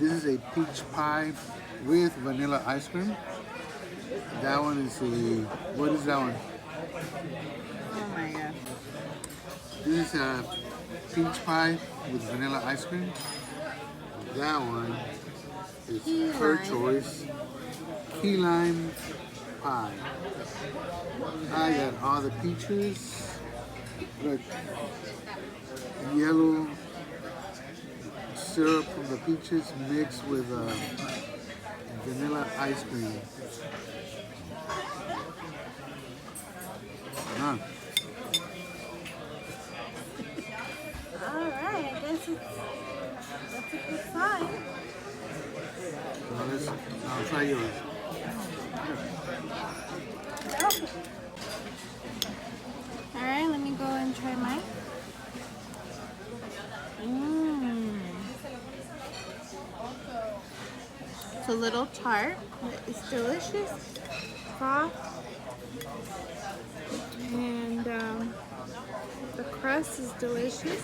This is a peach pie with vanilla ice cream. That one is a, what is that one? Oh my god. This is a peach pie with vanilla ice cream. That one is Key her lime. choice. Key lime pie. I got all the peaches, like yellow syrup from the peaches mixed with vanilla ice cream. Ah, Alright, I guess that's a good sign. now I'll try yours. Alright, let me go and try mine. Mmm. It's a little tart. It's delicious. Soft. And the crust is delicious.